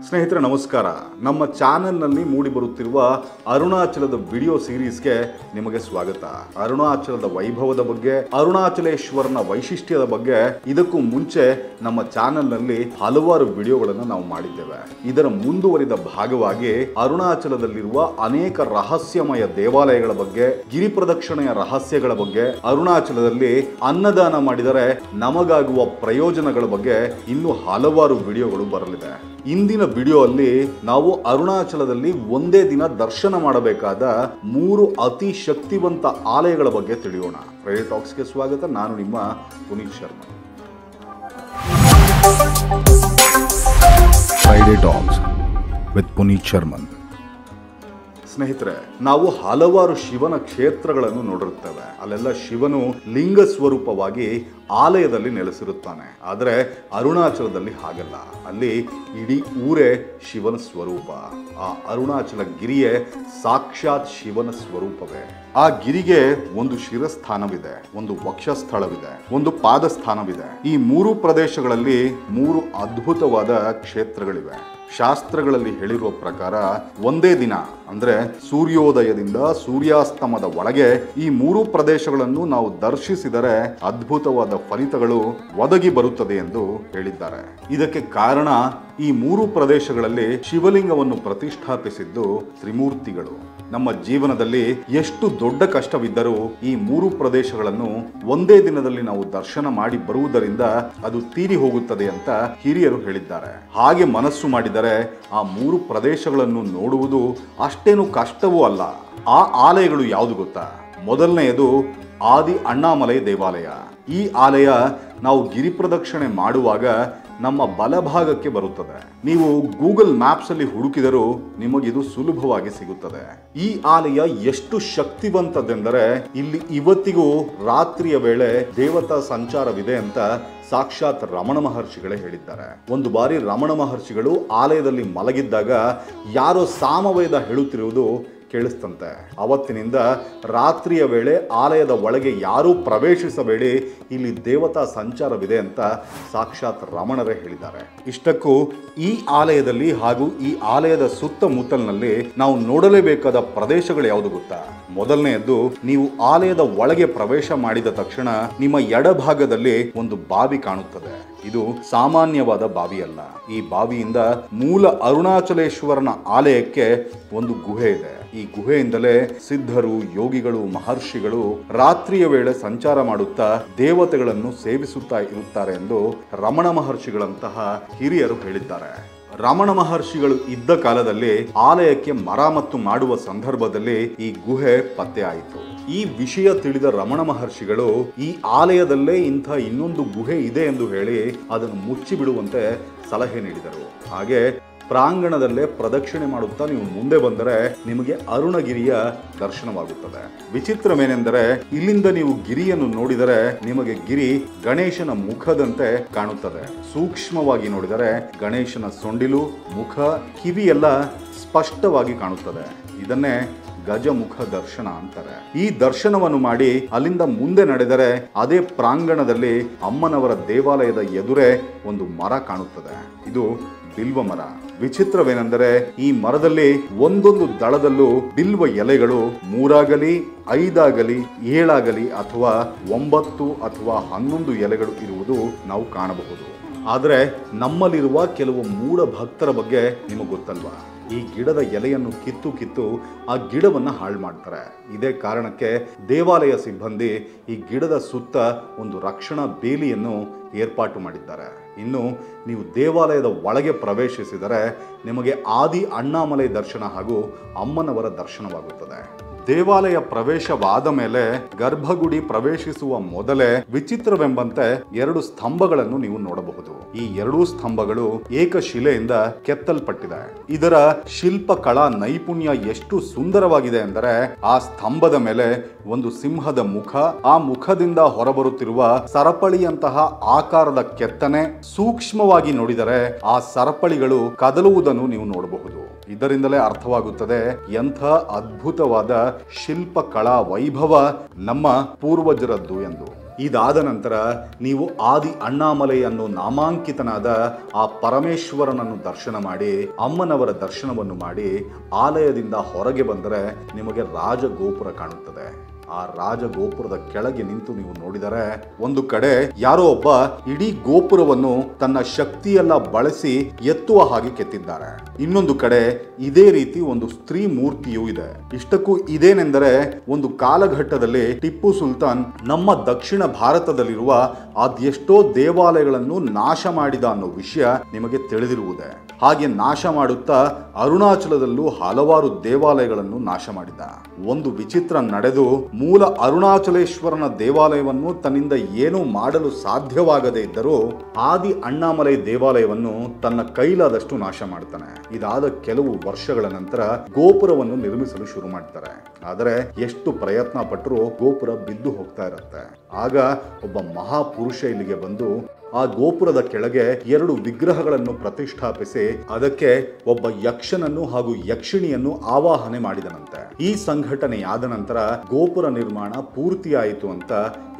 ಸ್ನೇಹಿತರೆ ನಮಸ್ಕಾರ. ನಮ್ಮ ಚಾನೆಲ್ನಲ್ಲಿ ಮೂಡಿ ಬರುತ್ತಿರುವ ಅರುಣಾಚಲದ ವಿಡಿಯೋ ಸೀರೀಸ್ಗೆ ನಿಮಗೆ ಸ್ವಾಗತ. ಅರುಣಾಚಲದ ವೈಭವದ ಬಗ್ಗೆ, ಅರುಣಾಚಲೇಶ್ವರನ ವೈಶಿಷ್ಟ್ಯದ ಬಗ್ಗೆ ಇದಕ್ಕೂ ಮುಂಚೆ ನಮ್ಮ ಚಾನೆಲ್ನಲ್ಲಿ ಹಲವಾರು ವಿಡಿಯೋಗಳನ್ನು ನಾವು ಮಾಡಿದ್ದೇವೆ. ಇದರ ಮುಂದುವರಿದ ಭಾಗವಾಗಿ ಅರುಣಾಚಲದಲ್ಲಿರುವ ಅನೇಕ ರಹಸ್ಯಮಯ ದೇವಾಲಯಗಳ ಬಗ್ಗೆ, ಗಿರಿ ಪ್ರದಕ್ಷಿಣೆಯ ರಹಸ್ಯಗಳ ಬಗ್ಗೆ, ಅರುಣಾಚಲದಲ್ಲಿ ಅನ್ನದಾನ ಮಾಡಿದರೆ ನಮಗಾಗುವ ಪ್ರಯೋಜನಗಳ ಬಗ್ಗೆ ಇನ್ನೂ ಹಲವಾರು ವಿಡಿಯೋಗಳು ಬರಲಿದೆ. ಇಂದಿನ ವಿಡಿಯೋ ಅಲ್ಲಿ ನಾವು ಅರುಣಾಚಲದಲ್ಲಿ ಒಂದೇ ದಿನ ದರ್ಶನ ಮಾಡಬೇಕಾದ 3 ಅತಿ ಶಕ್ತಿವಂತ ಆಲಯಗಳ ಬಗ್ಗೆ ತಿಳಿಯೋಣ. ಫ್ರೈಡೆ ಟಾಕ್ಸ್ಗೆ ಸ್ವಾಗತ. ನಾನು ನಿಮ್ಮ Puneeth Sharma. Friday talks with Puneeth Sharman. ಸ್ನೇಹಿತರೆ, ನಾವು ಹಲವಾರು ಶಿವನ ಕ್ಷೇತ್ರಗಳನ್ನು ನೋಡಿರುತ್ತೇವೆ. ಅಲ್ಲೆಲ್ಲ ಶಿವನು ಲಿಂಗ ಸ್ವರೂಪವಾಗಿ ಆಲಯದಲ್ಲಿ ನೆಲೆಸಿರುತ್ತಾನೆ. ಆದರೆ ಅರುಣಾಚಲದಲ್ಲಿ ಹಾಗಲ್ಲ. ಅಲ್ಲಿ ಇಡೀ ಊರೇ ಶಿವನ ಸ್ವರೂಪ. ಆ ಅರುಣಾಚಲ ಗಿರಿಯೇ ಸಾಕ್ಷಾತ್ ಶಿವನ ಸ್ವರೂಪವೇ. ಆ ಗಿರಿಗೆ ಒಂದು ಶಿರಸ್ಥಾನವಿದೆ, ಒಂದು ವಕ್ಷಸ್ಥಳವಿದೆ, ಒಂದು ಪಾದಸ್ಥಾನವಿದೆ. ಈ 3 ಪ್ರದೇಶಗಳಲ್ಲಿ 3 ಅದ್ಭುತವಾದ ಕ್ಷೇತ್ರಗಳಿವೆ. ಶಾಸ್ತ್ರಗಳಲ್ಲಿ ಹೇಳಿರುವ ಪ್ರಕಾರ ಒಂದೇ ದಿನ ಅಂದ್ರೆ ಸೂರ್ಯೋದಯದಿಂದ ಸೂರ್ಯಾಸ್ತಮದ ಒಳಗೆ ಈ 3 ಪ್ರದೇಶಗಳನ್ನು ನಾವು ದರ್ಶಿಸಿದರೆ ಅದ್ಭುತವಾದ ಫಲಿತಗಳು ಒದಗಿ ಬರುತ್ತದೆ ಎಂದು ಹೇಳಿದ್ದಾರೆ. ಇದಕ್ಕೆ ಕಾರಣ ಈ 3 ಪ್ರದೇಶಗಳಲ್ಲಿ ಶಿವಲಿಂಗವನ್ನು ಪ್ರತಿಷ್ಠಾಪಿಸಿದ್ದು ತ್ರಿಮೂರ್ತಿಗಳು. ನಮ್ಮ ಜೀವನದಲ್ಲಿ ಎಷ್ಟು ದೊಡ್ಡ ಕಷ್ಟವಿದ್ದರೂ ಈ 3 ಪ್ರದೇಶಗಳನ್ನು ಒಂದೇ ದಿನದಲ್ಲಿ ನಾವು ದರ್ಶನ ಮಾಡಿ ಬರುವುದರಿಂದ ಅದು ತೀರಿ ಹೋಗುತ್ತದೆ ಅಂತ ಹಿರಿಯರು ಹೇಳಿದ್ದಾರೆ. ಹಾಗೆ ಮನಸ್ಸು ಮಾಡಿದರೆ ಆ 3 ಪ್ರದೇಶಗಳನ್ನು ನೋಡುವುದು ಅಷ್ಟೇನು ಕಷ್ಟವೂ ಅಲ್ಲ. ಆ ಆಲಯಗಳು ಯಾವುದು ಗೊತ್ತಾ? ಮೊದಲನೆಯದು ಆದಿ ಅಣ್ಣಾಮಲೈ ದೇವಾಲಯ. ಈ ಆಲಯ ನಾವು ಗಿರಿ ಪ್ರದಕ್ಷಿಣೆ ಮಾಡುವಾಗ ನಮ್ಮ ಬಲಭಾಗಕ್ಕೆ ಬರುತ್ತದೆ. ನೀವು ಗೂಗಲ್ ಮ್ಯಾಪ್ಸ್ ಅಲ್ಲಿ ಹುಡುಕಿದರೂ ನಿಮಗಿದು ಸುಲಭವಾಗಿ ಸಿಗುತ್ತದೆ. ಈ ಆಲಯ ಎಷ್ಟು ಶಕ್ತಿವಂತದೆಂದರೆ ಇಲ್ಲಿ ಇವತ್ತಿಗೂ ರಾತ್ರಿಯ ವೇಳೆ ದೇವತಾ ಸಂಚಾರವಿದೆ ಅಂತ ಸಾಕ್ಷಾತ್ ರಮಣ ಮಹರ್ಷಿಗಳೇ ಹೇಳಿದ್ದಾರೆ. ಒಂದು ಬಾರಿ ರಮಣ ಮಹರ್ಷಿಗಳು ಆಲಯದಲ್ಲಿ ಮಲಗಿದ್ದಾಗ ಯಾರೋ ಸಾಮವೇದ ಹೇಳುತ್ತಿರುವುದು ಕೇಳಿಸ್ತಂತೆ. ಅವತ್ತಿನಿಂದ ರಾತ್ರಿಯ ವೇಳೆ ಆಲಯದ ಒಳಗೆ ಯಾರೂ ಪ್ರವೇಶಿಸಬೇಡಿ, ಇಲ್ಲಿ ದೇವತಾ ಸಂಚಾರವಿದೆ ಅಂತ ಸಾಕ್ಷಾತ್ ರಮಣರೇ ಹೇಳಿದ್ದಾರೆ. ಇಷ್ಟಕ್ಕೂ ಈ ಆಲಯದಲ್ಲಿ ಹಾಗೂ ಈ ಆಲಯದ ಸುತ್ತಮುತ್ತಲಿನಲ್ಲಿ ನಾವು ನೋಡಲೇಬೇಕಾದ ಪ್ರದೇಶಗಳು ಯಾವುದು ಗೊತ್ತಾ? ಮೊದಲನೆಯದ್ದು, ನೀವು ಆಲಯದ ಒಳಗೆ ಪ್ರವೇಶ ಮಾಡಿದ ತಕ್ಷಣ ನಿಮ್ಮ ಎಡಭಾಗದಲ್ಲಿ ಒಂದು ಬಾವಿ ಕಾಣುತ್ತದೆ. ಇದು ಸಾಮಾನ್ಯವಾದ ಬಾವಿ ಅಲ್ಲ. ಈ ಬಾವಿಯಿಂದ ಮೂಲ ಅರುಣಾಚಲೇಶ್ವರನ ಆಲಯಕ್ಕೆ ಒಂದು ಗುಹೆ ಇದೆ. ಈ ಗುಹೆಯಿಂದಲೇ ಸಿದ್ಧರು, ಯೋಗಿಗಳು, ಮಹರ್ಷಿಗಳು ರಾತ್ರಿಯ ವೇಳೆ ಸಂಚಾರ ಮಾಡುತ್ತಾ ದೇವತೆಗಳನ್ನು ಸೇವಿಸುತ್ತಾ ಇರುತ್ತಾರೆ ಎಂದು ರಮಣ ಮಹರ್ಷಿಗಳಂತಹ ಹಿರಿಯರು ಹೇಳಿದ್ದಾರೆ. ರಮಣ ಮಹರ್ಷಿಗಳು ಇದ್ದ ಕಾಲದಲ್ಲಿ ಆಲಯಕ್ಕೆ ಮರಾಮತ್ತು ಮಾಡುವ ಸಂದರ್ಭದಲ್ಲಿ ಈ ಗುಹೆ ಪತ್ತೆ ಆಯಿತು. ಈ ವಿಷಯ ತಿಳಿದ ರಮಣ ಮಹರ್ಷಿಗಳು ಈ ಆಲಯದಲ್ಲೇ ಇಂಥ ಇನ್ನೊಂದು ಗುಹೆ ಇದೆ ಎಂದು ಹೇಳಿ ಅದನ್ನು ಮುಚ್ಚಿಬಿಡುವಂತೆ ಸಲಹೆ ನೀಡಿದರು. ಹಾಗೆ ಪ್ರಾಂಗಣದಲ್ಲೇ ಪ್ರದಕ್ಷಿಣೆ ಮಾಡುತ್ತಾ ನೀವು ಮುಂದೆ ಬಂದರೆ ನಿಮಗೆ ಅರುಣಗಿರಿಯ ದರ್ಶನವಾಗುತ್ತದೆ. ವಿಚಿತ್ರವೇನೆಂದರೆ ಇಲ್ಲಿಂದ ನೀವು ಗಿರಿಯನ್ನು ನೋಡಿದರೆ ನಿಮಗೆ ಗಿರಿ ಗಣೇಶನ ಮುಖದಂತೆ ಕಾಣುತ್ತದೆ. ಸೂಕ್ಷ್ಮವಾಗಿ ನೋಡಿದರೆ ಗಣೇಶನ ಸೊಂಡಿಲು, ಮುಖ, ಕಿವಿ ಎಲ್ಲ ಸ್ಪಷ್ಟವಾಗಿ ಕಾಣುತ್ತದೆ. ಇದನ್ನೇ ಗಜಮುಖ ದರ್ಶನ ಅಂತಾರೆ. ಈ ದರ್ಶನವನ್ನು ಮಾಡಿ ಅಲ್ಲಿಂದ ಮುಂದೆ ನಡೆದರೆ ಅದೇ ಪ್ರಾಂಗಣದಲ್ಲಿ ಅಮ್ಮನವರ ದೇವಾಲಯದ ಎದುರೇ ಒಂದು ಮರ ಕಾಣುತ್ತದೆ. ಇದು ಬಿಲ್ವ ಮರ. ವಿಚಿತ್ರವೇನೆಂದರೆ ಈ ಮರದಲ್ಲಿ ಒಂದೊಂದು ದಳದಲ್ಲೂ ಬಿಲ್ವ ಎಲೆಗಳು 3 5 7 ಅಥವಾ 9 ಅಥವಾ 11 ಎಲೆಗಳು ಇರುವುದು ನಾವು ಕಾಣಬಹುದು. ಆದರೆ ನಮ್ಮಲ್ಲಿರುವ ಕೆಲವು ಮೂಢ ಭಕ್ತರ ಬಗ್ಗೆ ನಿಮಗೆ ಗೊತ್ತಲ್ವಾ? ಈ ಗಿಡದ ಎಲೆಯನ್ನು ಕಿತ್ತು ಆ ಗಿಡವನ್ನು ಹಾಳು ಮಾಡ್ತಾರೆ. ಇದೇ ಕಾರಣಕ್ಕೆ ದೇವಾಲಯ ಸಿಬ್ಬಂದಿ ಈ ಗಿಡದ ಸುತ್ತ ಒಂದು ರಕ್ಷಣಾ ಬೇಲಿಯನ್ನು ಏರ್ಪಾಟು ಮಾಡಿದ್ದಾರೆ. ಇನ್ನು ನೀವು ದೇವಾಲಯದ ಒಳಗೆ ಪ್ರವೇಶಿಸಿದರೆ ನಿಮಗೆ ಆದಿ ಅಣ್ಣಾಮಲೈ ದರ್ಶನ ಹಾಗೂ ಅಮ್ಮನವರ ದರ್ಶನವಾಗುತ್ತದೆ. ದೇವಾಲಯ ಪ್ರವೇಶವಾದ ಮೇಲೆ ಗರ್ಭಗುಡಿ ಪ್ರವೇಶಿಸುವ ಮೊದಲೇ ವಿಚಿತ್ರವೆಂಬಂತೆ 2 ಸ್ತಂಭಗಳನ್ನು ನೀವು ನೋಡಬಹುದು. ಈ 2 ಸ್ತಂಭಗಳು ಏಕಶಿಲೆಯಿಂದ ಕೆತ್ತಲ್ಪಟ್ಟಿದೆ. ಇದರ ಶಿಲ್ಪಕಲಾ ನೈಪುಣ್ಯ ಎಷ್ಟು ಸುಂದರವಾಗಿದೆ ಎಂದರೆ ಆ ಸ್ತಂಭದ ಮೇಲೆ ಒಂದು ಸಿಂಹದ ಮುಖ, ಆ ಮುಖದಿಂದ ಹೊರಬರುತ್ತಿರುವ ಸರಪಳಿಯಂತಹ ಆಕಾರದ ಕೆತ್ತನೆ, ಸೂಕ್ಷ್ಮವಾಗಿ ನೋಡಿದರೆ ಆ ಸರಪಳಿಗಳು ಕದಲುವುದನ್ನು ನೀವು ನೋಡಬಹುದು. ಇದರಿಂದಲೇ ಅರ್ಥವಾಗುತ್ತದೆ ಎಂಥ ಅದ್ಭುತವಾದ ಶಿಲ್ಪಕಲಾ ವೈಭವ ನಮ್ಮ ಪೂರ್ವಜರದ್ದು ಎಂದು. ಇದಾದ ನಂತರ ನೀವು ಆದಿ ಅಣ್ಣಾಮಲೈ ಅನ್ನೋ ನಾಮಾಂಕಿತನಾದ ಆ ಪರಮೇಶ್ವರನನ್ನು ದರ್ಶನ ಮಾಡಿ ಅಮ್ಮನವರ ದರ್ಶನವನ್ನು ಮಾಡಿ ಆಲಯದಿಂದ ಹೊರಗೆ ಬಂದರೆ ನಿಮಗೆ ರಾಜಗೋಪುರ ಕಾಣುತ್ತದೆ. ಆ ರಾಜಗೋಪುರದ ಕೆಳಗೆ ನಿಂತು ನೀವು ನೋಡಿದರೆ ಒಂದು ಕಡೆ ಯಾರೋ ಒಬ್ಬ ಇಡೀ ಗೋಪುರವನ್ನು ತನ್ನ ಶಕ್ತಿಯೆಲ್ಲ ಬಳಸಿ ಎತ್ತುವ ಹಾಗೆ ಕೆತ್ತಿದ್ದಾರೆ. ಇನ್ನೊಂದು ಕಡೆ ಇದೇ ರೀತಿ ಒಂದು ಸ್ತ್ರೀ ಮೂರ್ತಿಯೂ ಇದೆ. ಇಷ್ಟಕ್ಕೂ ಇದೇನೆಂದರೆ ಒಂದು ಕಾಲಘಟ್ಟದಲ್ಲಿ ಟಿಪ್ಪು ಸುಲ್ತಾನ್ ನಮ್ಮ ದಕ್ಷಿಣ ಭಾರತದಲ್ಲಿರುವ ಅದೆಷ್ಟೋ ದೇವಾಲಯಗಳನ್ನು ನಾಶ ಮಾಡಿದ ಅನ್ನೋ ವಿಷಯ ನಿಮಗೆ ತಿಳಿದಿರುವುದೇ. ಹಾಗೆ ನಾಶ ಮಾಡುತ್ತಾ ಅರುಣಾಚಲದಲ್ಲೂ ಹಲವಾರು ದೇವಾಲಯಗಳನ್ನು ನಾಶ ಮಾಡಿದ. ಒಂದು ವಿಚಿತ್ರ ನಡೆದು ಮೂಲ ಅರುಣಾಚಲೇಶ್ವರನ ದೇವಾಲಯವನ್ನು ತನ್ನಿಂದ ಏನೂ ಮಾಡಲು ಸಾಧ್ಯವಾಗದೇ ಇದ್ದರೂ ಆದಿ ಅಣ್ಣಾಮಲೈ ದೇವಾಲಯವನ್ನು ತನ್ನ ಕೈಲಾದಷ್ಟು ನಾಶ ಮಾಡ್ತಾನೆ. ಇದಾದ ಕೆಲವು ವರ್ಷಗಳ ನಂತರ ಗೋಪುರವನ್ನು ನಿರ್ಮಿಸಲು ಶುರು ಮಾಡ್ತಾರೆ. ಆದರೆ ಎಷ್ಟು ಪ್ರಯತ್ನ ಪಟ್ಟರೂ ಗೋಪುರ ಬಿದ್ದು ಹೋಗ್ತಾ ಇರುತ್ತೆ. ಆಗ ಒಬ್ಬ ಮಹಾಪುರುಷ ಇಲ್ಲಿಗೆ ಬಂದು ಆ ಗೋಪುರದ ಕೆಳಗೆ 2 ವಿಗ್ರಹಗಳನ್ನು ಪ್ರತಿಷ್ಠಾಪಿಸಿ ಅದಕ್ಕೆ ಒಬ್ಬ ಯಕ್ಷನನ್ನು ಹಾಗೂ ಯಕ್ಷಿಣಿಯನ್ನು ಆವಾಹನೆ ಮಾಡಿದನಂತೆ. ಈ ಸಂಘಟನೆಯಾದ ನಂತರ ಗೋಪುರ ನಿರ್ಮಾಣ ಪೂರ್ತಿಯಾಯಿತು ಅಂತ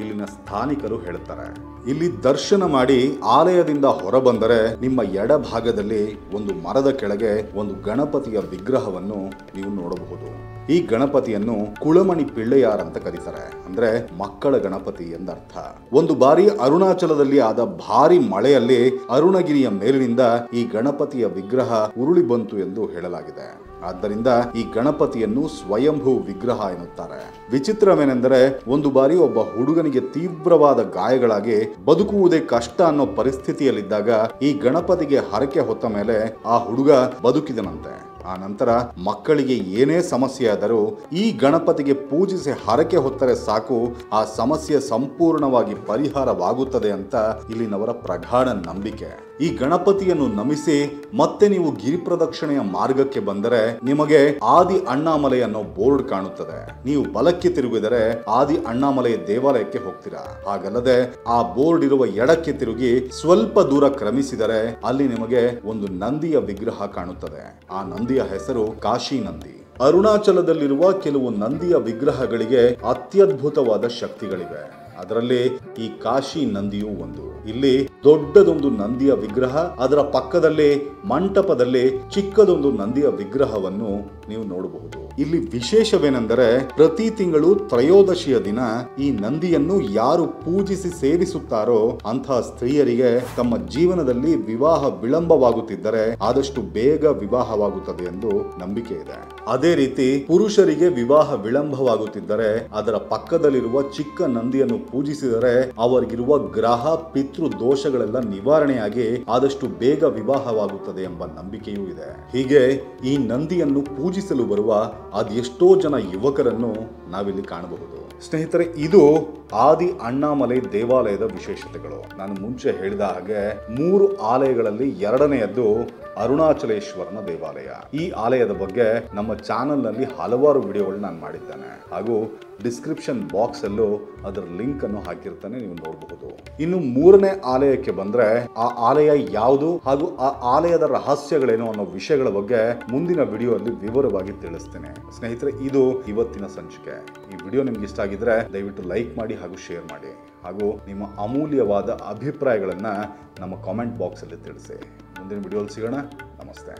ಇಲ್ಲಿನ ಸ್ಥಾನಿಕರು ಹೇಳ್ತಾರೆ. ಇಲ್ಲಿ ದರ್ಶನ ಮಾಡಿ ಆಲಯದಿಂದ ಹೊರಬಂದರೆ ನಿಮ್ಮ ಎಡಭಾಗದಲ್ಲಿ ಒಂದು ಮರದ ಕೆಳಗೆ ಒಂದು ಗಣಪತಿಯ ವಿಗ್ರಹವನ್ನು ನೀವು ನೋಡಬಹುದು. ಈ ಗಣಪತಿಯನ್ನು ಕುಳಮಣಿ ಪಿಳ್ಳೆಯಾರ್ ಅಂತ ಕರೀತಾರೆ. ಅಂದ್ರೆ ಮಕ್ಕಳ ಗಣಪತಿ ಎಂದರ್ಥ. ಒಂದು ಬಾರಿ ಅರುಣಾಚಲದಲ್ಲಿ ಆದ ಭಾರಿ ಮಳೆಯಲ್ಲಿ ಅರುಣಗಿರಿಯ ಮೇಲಿನಿಂದ ಈ ಗಣಪತಿಯ ವಿಗ್ರಹ ಉರುಳಿ ಬಂತು ಎಂದು ಹೇಳಲಾಗಿದೆ. ಆದ್ದರಿಂದ ಈ ಗಣಪತಿಯನ್ನು ಸ್ವಯಂಭೂ ವಿಗ್ರಹ ಎನ್ನುತ್ತಾರೆ. ವಿಚಿತ್ರವೇನೆಂದರೆ ಒಂದು ಬಾರಿ ಒಬ್ಬ ಹುಡುಗನಿಗೆ ತೀವ್ರವಾದ ಗಾಯಗಳಾಗಿ ಬದುಕುವುದೇ ಕಷ್ಟ ಅನ್ನೋ ಪರಿಸ್ಥಿತಿಯಲ್ಲಿದ್ದಾಗ ಈ ಗಣಪತಿಗೆ ಹರಕೆ ಹೊತ್ತ ಮೇಲೆ ಆ ಹುಡುಗ ಬದುಕಿದನಂತೆ. ಆ ನಂತರ ಮಕ್ಕಳಿಗೆ ಏನೇ ಸಮಸ್ಯೆ ಆದರೂ ಈ ಗಣಪತಿಗೆ ಪೂಜಿಸಿ ಹರಕೆ ಹೊತ್ತರೆ ಸಾಕು, ಆ ಸಮಸ್ಯೆ ಸಂಪೂರ್ಣವಾಗಿ ಪರಿಹಾರವಾಗುತ್ತದೆ ಅಂತ ಇಲ್ಲಿನವರ ಪ್ರಗಾಢ ನಂಬಿಕೆ. ಈ ಗಣಪತಿಯನ್ನು ನಮಿಸಿ ಮತ್ತೆ ನೀವು ಗಿರಿ ಪ್ರದಕ್ಷಿಣೆಯ ಮಾರ್ಗಕ್ಕೆ ಬಂದರೆ ನಿಮಗೆ ಆದಿ ಅಣ್ಣಾಮಲೈ ಅನ್ನೋ ಬೋರ್ಡ್ ಕಾಣುತ್ತದೆ. ನೀವು ಬಲಕ್ಕೆ ತಿರುಗಿದರೆ ಆದಿ ಅಣ್ಣಾಮಲೈ ದೇವಾಲಯಕ್ಕೆ ಹೋಗ್ತೀರಾ. ಹಾಗಲ್ಲದೆ ಆ ಬೋರ್ಡ್ ಇರುವ ಎಡಕ್ಕೆ ತಿರುಗಿ ಸ್ವಲ್ಪ ದೂರ ಕ್ರಮಿಸಿದರೆ ಅಲ್ಲಿ ನಿಮಗೆ ಒಂದು ನಂದಿಯ ವಿಗ್ರಹ ಕಾಣುತ್ತದೆ. ಆ ನಂದಿಯ ಹೆಸರು ಕಾಶಿ ನಂದಿ. ಅರುಣಾಚಲದಲ್ಲಿರುವ ಕೆಲವು ನಂದಿಯ ವಿಗ್ರಹಗಳಿಗೆ ಅತ್ಯದ್ಭುತವಾದ ಶಕ್ತಿಗಳಿವೆ. ಅದರಲ್ಲಿ ಈ ಕಾಶಿ ನಂದಿಯೂ ಒಂದು. ಇಲ್ಲಿ ದೊಡ್ಡದೊಂದು ನಂದಿಯ ವಿಗ್ರಹ, ಅದರ ಪಕ್ಕದಲ್ಲಿ ಮಂಟಪದಲ್ಲಿ ಚಿಕ್ಕದೊಂದು ನಂದಿಯ ವಿಗ್ರಹವನ್ನು ನೀವು ನೋಡಬಹುದು. ಇಲ್ಲಿ ವಿಶೇಷವೇನೆಂದರೆ ಪ್ರತಿ ತಿಂಗಳು ತ್ರಯೋದಶಿಯ ದಿನ ಈ ನಂದಿಯನ್ನು ಯಾರು ಪೂಜಿಸಿ ಸೇವಿಸುತ್ತಾರೋ ಅಂತಹ ಸ್ತ್ರೀಯರಿಗೆ ತಮ್ಮ ಜೀವನದಲ್ಲಿ ವಿವಾಹ ವಿಳಂಬವಾಗುತ್ತಿದ್ದರೆ ಆದಷ್ಟು ಬೇಗ ವಿವಾಹವಾಗುತ್ತದೆ ಎಂದು ನಂಬಿಕೆ ಇದೆ. ಅದೇ ರೀತಿ ಪುರುಷರಿಗೆ ವಿವಾಹ ವಿಳಂಬವಾಗುತ್ತಿದ್ದರೆ ಅದರ ಪಕ್ಕದಲ್ಲಿರುವ ಚಿಕ್ಕ ನಂದಿಯನ್ನು ಪೂಜಿಸಿದರೆ ಅವರಿಗಿರುವ ಗ್ರಹ ಪಿತೃ ದೋಷಗಳೆಲ್ಲ ನಿವಾರಣೆಯಾಗಿ ಆದಷ್ಟು ಬೇಗ ವಿವಾಹವಾಗುತ್ತದೆ ಎಂಬ ನಂಬಿಕೆಯೂ ಇದೆ. ಹೀಗೆ ಈ ನಂದಿಯನ್ನು ಪೂಜಿಸಲು ಬರುವ ಅದೆಷ್ಟೋ ಜನ ಯುವಕರನ್ನು ನಾವಿಲ್ಲಿ ಕಾಣಬಹುದು. ಸ್ನೇಹಿತರೆ, ಇದು ಆದಿ ಅಣ್ಣಾಮಲೈ ದೇವಾಲಯದ ವಿಶೇಷತೆಗಳು. ನಾನು ಮುಂಚೆ ಹೇಳಿದ ಹಾಗೆ 3 ಆಲಯಗಳಲ್ಲಿ 2ನೇಯದ್ದು ಅರುಣಾಚಲೇಶ್ವರನ ದೇವಾಲಯ. ಈ ಆಲಯದ ಬಗ್ಗೆ ನಮ್ಮ ಚಾನೆಲ್ ನಲ್ಲಿ ಹಲವಾರು ವಿಡಿಯೋಗಳು ನಾನು ಮಾಡಿದ್ದೇನೆ. ಹಾಗೂ ಡಿಸ್ಕ್ರಿಪ್ಷನ್ ಬಾಕ್ಸ್ ಅಲ್ಲೂ ಅದರ ಲಿಂಕ್ ಅನ್ನು ಹಾಕಿರ್ತಾನೆ, ನೀವು ನೋಡಬಹುದು. ಇನ್ನು 3ನೇ ಆಲಯಕ್ಕೆ ಬಂದ್ರೆ ಆ ಆಲಯ ಯಾವುದು ಹಾಗೂ ಆ ಆಲಯದ ರಹಸ್ಯಗಳೇನು ಅನ್ನೋ ವಿಷಯಗಳ ಬಗ್ಗೆ ಮುಂದಿನ ವಿಡಿಯೋ ಅಲ್ಲಿ ವಿವರವಾಗಿ ತಿಳಿಸ್ತೇನೆ. ಸ್ನೇಹಿತರೆ, ಇದು ಇವತ್ತಿನ ಸಂಚಿಕೆ. ಈ ವಿಡಿಯೋ ನಿಮ್ಗೆ ಇಷ್ಟ ಆಗಿದ್ರೆ ದಯವಿಟ್ಟು ಲೈಕ್ ಮಾಡಿ ಹಾಗೂ ಶೇರ್ ಮಾಡಿ. ಹಾಗೂ ನಿಮ್ಮ ಅಮೂಲ್ಯವಾದ ಅಭಿಪ್ರಾಯಗಳನ್ನ ನಮ್ಮ ಕಾಮೆಂಟ್ ಬಾಕ್ಸ್ ಅಲ್ಲಿ ತಿಳಿಸಿ. ಮುಂದಿನ ವಿಡಿಯೋದಲ್ಲಿ ಸಿಗೋಣ. ನಮಸ್ತೆ.